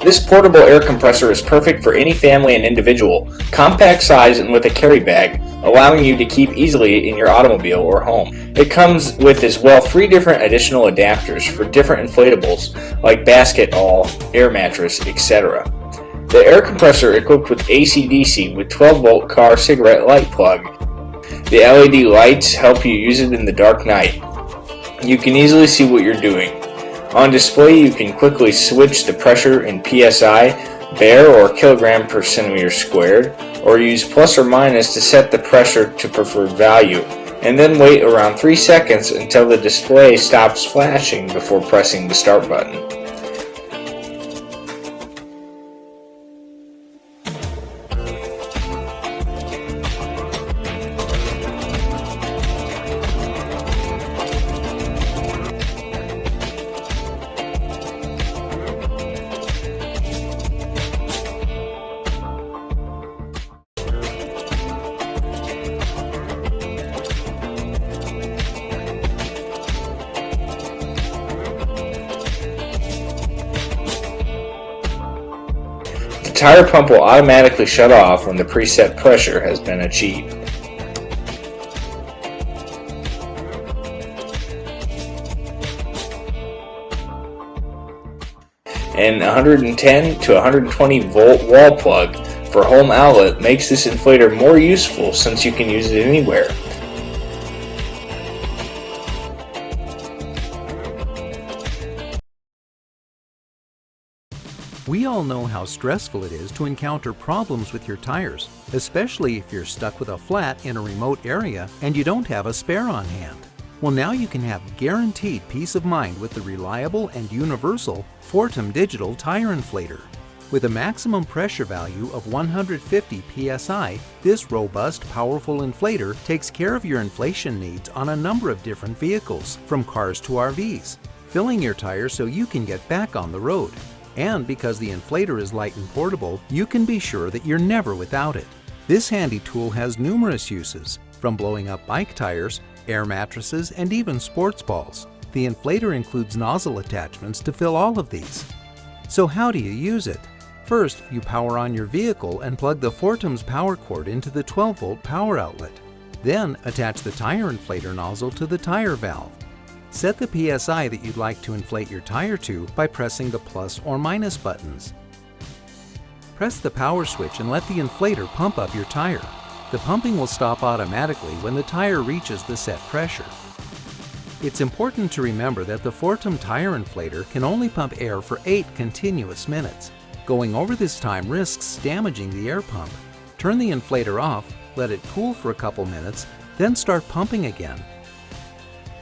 This portable air compressor is perfect for any family and individual, compact size and with a carry bag, allowing you to keep easily in your automobile or home. It comes with as well 3 different additional adapters for different inflatables like basket, awl, air mattress, etc. The air compressor equipped with AC/DC with 12-volt car cigarette light plug. The LED lights help you use it in the dark night. You can easily see what you're doing. On display, you can quickly switch the pressure in PSI, bar or kilogram per centimeter squared, or use plus or minus to set the pressure to preferred value, and then wait around 3 seconds until the display stops flashing before pressing the start button. The tire pump will automatically shut off when the preset pressure has been achieved. An 110 to 120 volt wall plug for home outlet makes this inflator more useful since you can use it anywhere. We all know how stressful it is to encounter problems with your tires, especially if you're stuck with a flat in a remote area and you don't have a spare on hand. Well, now you can have guaranteed peace of mind with the reliable and universal Fortum Digital Tire Inflator. With a maximum pressure value of 150 psi, this robust, powerful inflator takes care of your inflation needs on a number of different vehicles, from cars to RVs, filling your tires so you can get back on the road. And because the inflator is light and portable, you can be sure that you're never without it. This handy tool has numerous uses, from blowing up bike tires, air mattresses, and even sports balls. The inflator includes nozzle attachments to fill all of these. So how do you use it? First, you power on your vehicle and plug the Fortum's power cord into the 12-volt power outlet. Then attach the tire inflator nozzle to the tire valve. Set the PSI that you'd like to inflate your tire to by pressing the plus or minus buttons. Press the power switch and let the inflator pump up your tire. The pumping will stop automatically when the tire reaches the set pressure. It's important to remember that the Fortum tire inflator can only pump air for 8 continuous minutes. Going over this time risks damaging the air pump. Turn the inflator off, let it cool for a couple minutes, then start pumping again.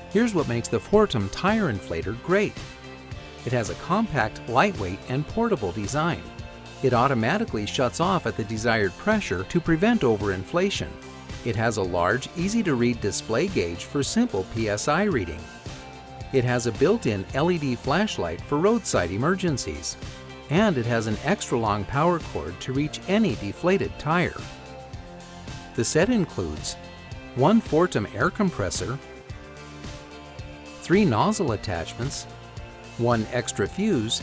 Here's what makes the Fortum tire inflator great. It has a compact, lightweight, and portable design. It automatically shuts off at the desired pressure to prevent overinflation. It has a large, easy-to-read display gauge for simple PSI reading. It has a built-in LED flashlight for roadside emergencies. And it has an extra-long power cord to reach any deflated tire. The set includes one Fortum air compressor, 3 nozzle attachments, 1 extra fuse,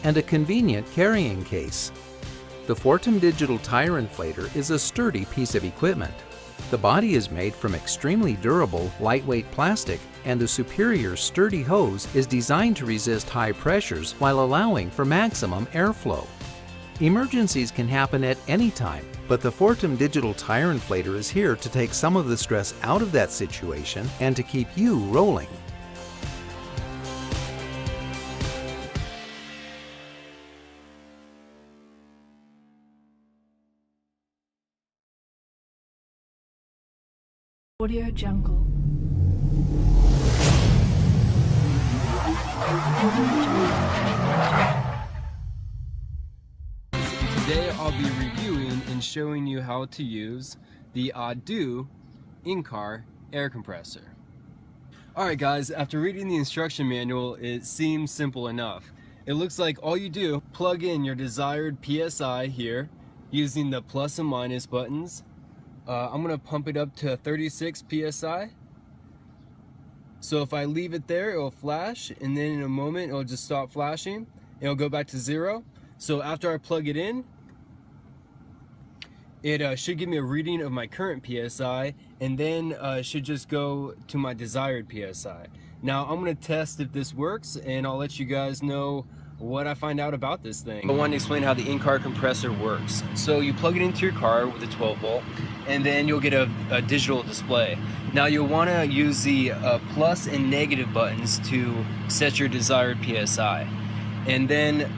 and a convenient carrying case. The Fortum Digital Tire Inflator is a sturdy piece of equipment. The body is made from extremely durable, lightweight plastic, and the superior sturdy hose is designed to resist high pressures while allowing for maximum airflow. Emergencies can happen at any time, but the Fortum Digital Tire Inflator is here to take some of the stress out of that situation and to keep you rolling. Audio Jungle. Today I'll be reviewing and showing you how to use the Odoo in-car air compressor. Alright guys, after reading the instruction manual, it seems simple enough. It looks like all you do, plug in your desired PSI here using the plus and minus buttons. I'm going to pump it up to 36 PSI. So if I leave it there, it'll flash, and then in a moment it'll just stop flashing. It'll go back to 0. So after I plug it in, it should give me a reading of my current PSI, and then should just go to my desired PSI. Now I'm going to test if this works, and I'll let you guys know what I find out about this thing. I want to explain how the in-car compressor works. So you plug it into your car with a 12 volt, and then you'll get a digital display. Now you'll want to use the plus and negative buttons to set your desired PSI. And then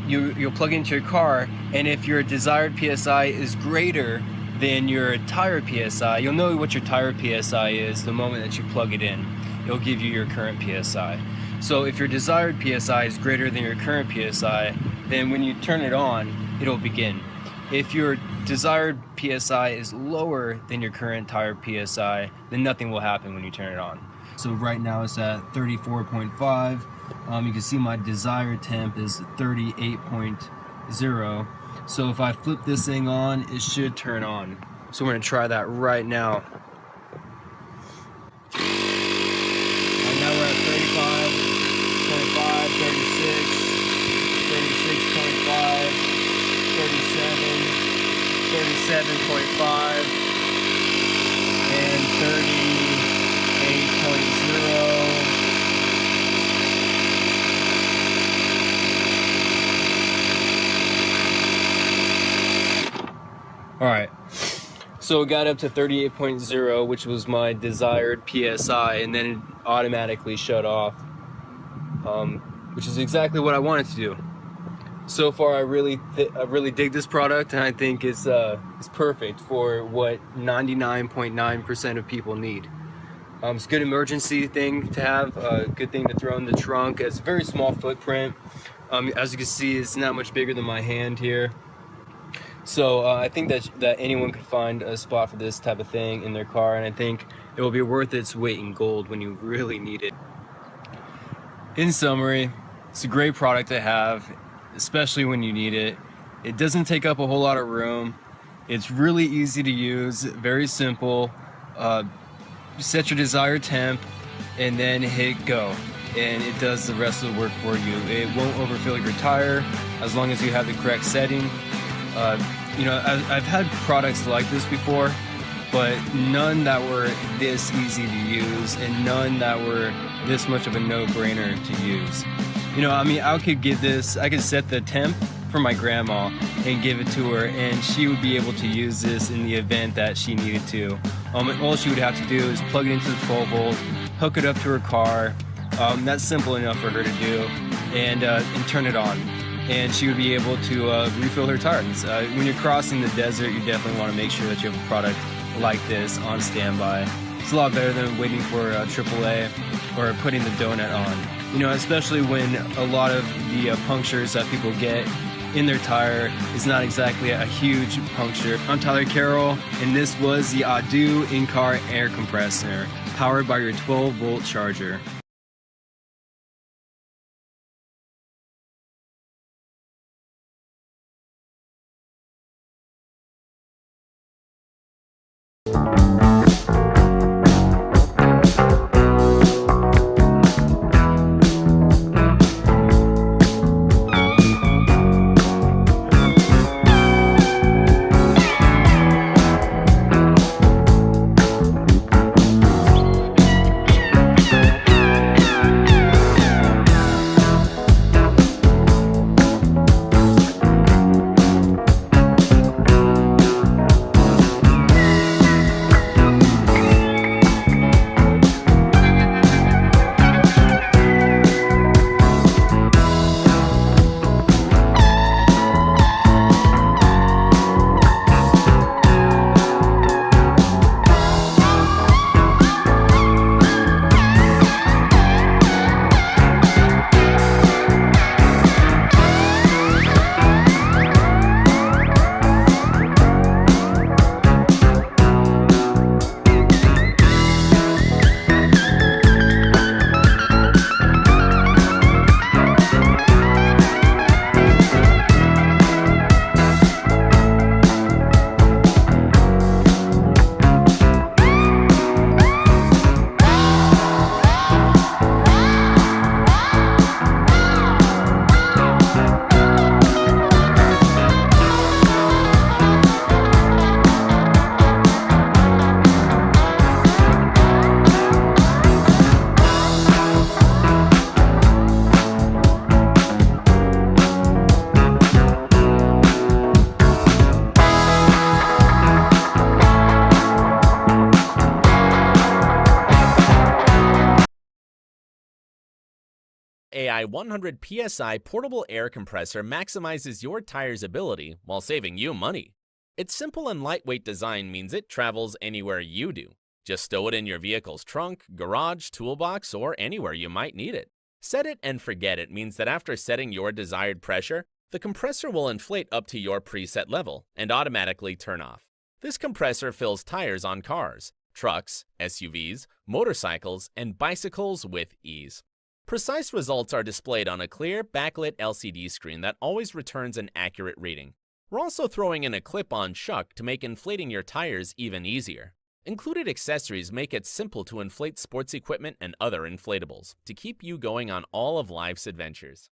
you'll plug it into your car, and if your desired PSI is greater than your tire PSI, you'll know what your tire PSI is the moment that you plug it in. It'll give you your current PSI. So if your desired PSI is greater than your current PSI, then when you turn it on, it'll begin. If your desired PSI is lower than your current tire PSI, then nothing will happen when you turn it on. So right now it's at 34.5. You can see my desired temp is 38.0. So if I flip this thing on, it should turn on. So we're gonna try that right now. And now we're at 35.5, 36, 36.5, 37, 37.5, and 38.0. Alright, so it got up to 38.0, which was my desired PSI, and then it automatically shut off, which is exactly what I wanted to do. So far I really dig this product, and I think it's perfect for what 99.9% of people need. It's a good emergency thing to have, a good thing to throw in the trunk. It's a very small footprint. As you can see, it's not much bigger than my hand here. So I think that anyone could find a spot for this type of thing in their car, and I think it will be worth its weight in gold when you really need it. In summary, it's a great product to have, especially when you need it. It doesn't take up a whole lot of room. It's really easy to use, very simple. Set your desired temp and then hit go, and it does the rest of the work for you. It won't overfill your tire as long as you have the correct setting. You know, I've had products like this before, but none that were this easy to use, and none that were this much of a no-brainer to use. You know, I mean, I could set the temp for my grandma and give it to her, and she would be able to use this in the event that she needed to. And all she would have to do is plug it into the 12 volt, hook it up to her car. That's simple enough for her to do, and turn it on. And she would be able to refill her tires. When you're crossing the desert, you definitely want to make sure that you have a product like this on standby. It's a lot better than waiting for AAA or putting the donut on. You know, especially when a lot of the punctures that people get in their tire is not exactly a huge puncture. I'm Tyler Carroll, and this was the Adu in-car air compressor, powered by your 12-volt charger. AI 100 PSI portable air compressor maximizes your tire's ability while saving you money. Its simple and lightweight design means it travels anywhere you do. Just stow it in your vehicle's trunk, garage, toolbox, or anywhere you might need it. Set it and forget it means that after setting your desired pressure, the compressor will inflate up to your preset level and automatically turn off. This compressor fills tires on cars, trucks, SUVs, motorcycles, and bicycles with ease. Precise results are displayed on a clear, backlit LCD screen that always returns an accurate reading. We're also throwing in a clip-on shuck to make inflating your tires even easier. Included accessories make it simple to inflate sports equipment and other inflatables to keep you going on all of life's adventures.